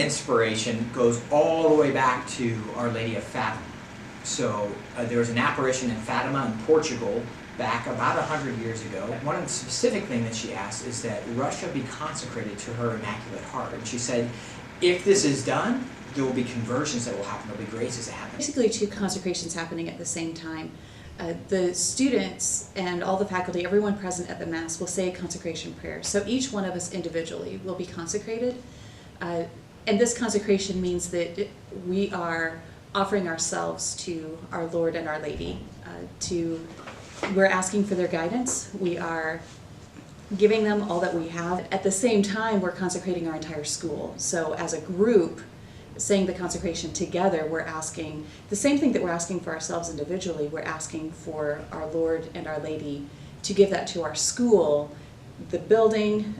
inspiration goes all the way back to Our Lady of Fatima. So there was an apparition in Fatima in Portugal back about 100 years ago. One specific thing that she asked is that Russia be consecrated to her Immaculate Heart. And she said, if this is done, there will be conversions that will happen, there will be graces that happen. Basically 2 consecrations happening at the same time. The students and all the faculty, everyone present at the Mass, will say a consecration prayer. So each one of us individually will be consecrated. And this consecration means that we are offering ourselves to our Lord and Our Lady. We're asking for their guidance. We are giving them all that we have. At the same time, we're consecrating our entire school. So as a group, saying the consecration together, we're asking the same thing that we're asking for ourselves individually. We're asking for our Lord and Our Lady to give that to our school, the building,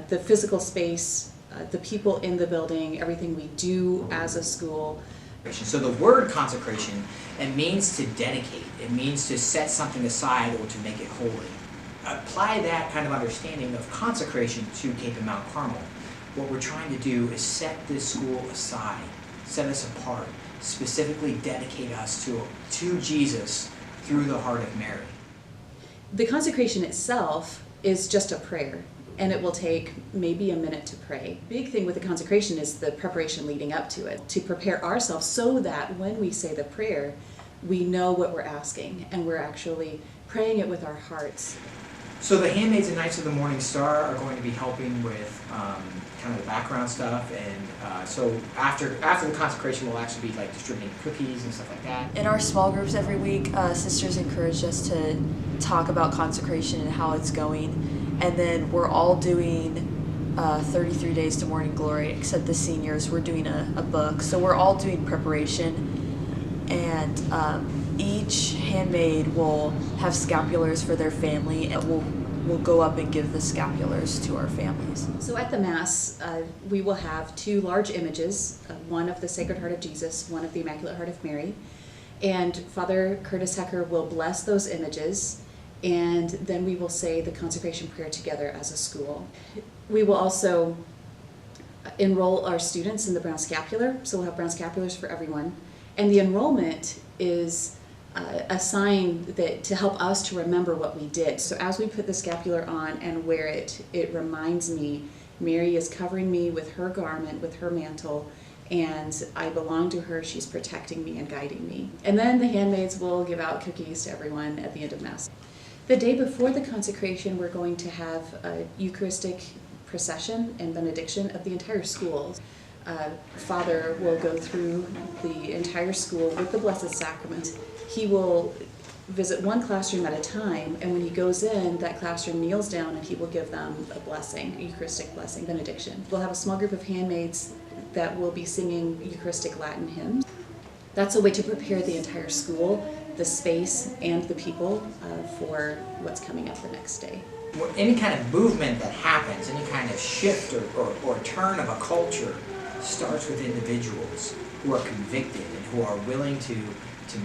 the physical space, the people in the building, everything we do as a school. So the word consecration, it means to dedicate. It means to set something aside or to make it holy. Apply that kind of understanding of consecration to Kapaun Mt Carmel. What we're trying to do is set this school aside, set us apart, specifically dedicate us to Jesus through the heart of Mary. The consecration itself is just a prayer, and it will take maybe a minute to pray. Big thing with the consecration is the preparation leading up to it, to prepare ourselves so that when we say the prayer, we know what we're asking, and we're actually praying it with our hearts. So the Handmaids and Knights of the Morning Star are going to be helping with kind of the background stuff, and so after the consecration, we'll actually be like distributing cookies and stuff like that. In our small groups every week, sisters encourage us to talk about consecration and how it's going, and then we're all doing 33 Days to Morning Glory, except the seniors. We're doing a book, so we're all doing preparation, and each handmaid will have scapulars for their family, and we'll go up and give the scapulars to our families. So at the Mass, we will have 2 large images, one of the Sacred Heart of Jesus, one of the Immaculate Heart of Mary, and Father Curtis Hecker will bless those images, and then we will say the consecration prayer together as a school. We will also enroll our students in the brown scapular, so we'll have brown scapulars for everyone, and the enrollment is a sign that to help us to remember what we did. So as we put the scapular on and wear it, it reminds me Mary is covering me with her garment, with her mantle, and I belong to her. She's protecting me and guiding me. And then the handmaids will give out cookies to everyone at the end of Mass. The day before the consecration, we're going to have a Eucharistic procession and benediction of the entire school. Father will go through the entire school with the Blessed Sacrament. He will visit one classroom at a time, and when he goes in, that classroom kneels down and he will give them a blessing, a Eucharistic blessing, benediction. We'll have a small group of handmaids that will be singing Eucharistic Latin hymns. That's a way to prepare the entire school, the space, and the people for what's coming up the next day. Any kind of movement that happens, any kind of shift or turn of a culture starts with individuals who are convicted and who are willing to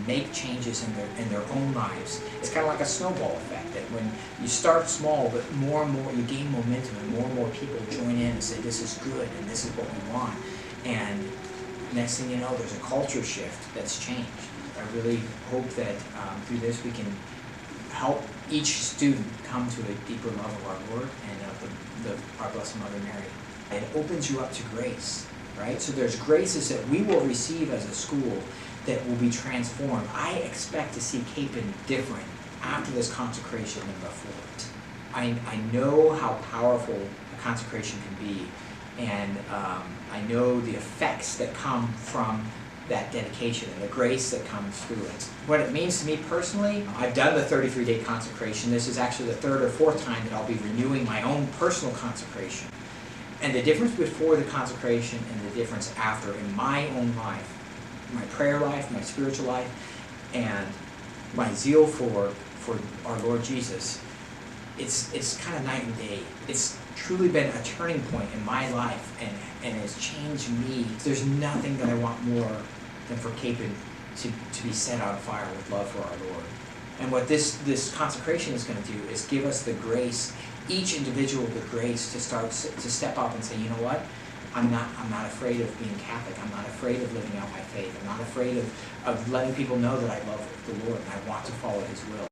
make changes in their own lives. It's kind of like a snowball effect, that when you start small, but more and more you gain momentum, and more people join in and say, this is good and this is what we want. And next thing you know, there's a culture shift that's changed. I really hope that through this we can help each student come to a deeper love of our Lord and of our Blessed Mother Mary. It opens you up to grace, right? So there's graces that we will receive as a school that will be transformed. I expect to see Kapaun different after this consecration than before. I know how powerful a consecration can be, and I know the effects that come from that dedication and the grace that comes through it. What it means to me personally, I've done the 33-day consecration. This is actually the 3rd or 4th time that I'll be renewing my own personal consecration. And the difference before the consecration and the difference after in my own life, my prayer life, my spiritual life, and my zeal for our Lord Jesus, it's kind of night and day. It's truly been a turning point in my life, and has changed me. There's nothing that I want more than for Kapaun to be set on fire with love for our Lord. And what this consecration is going to do is give us the grace, each individual the grace to step up and say, you know what? I'm not afraid of being Catholic. I'm not afraid of living out my faith. I'm not afraid of letting people know that I love the Lord and I want to follow His will.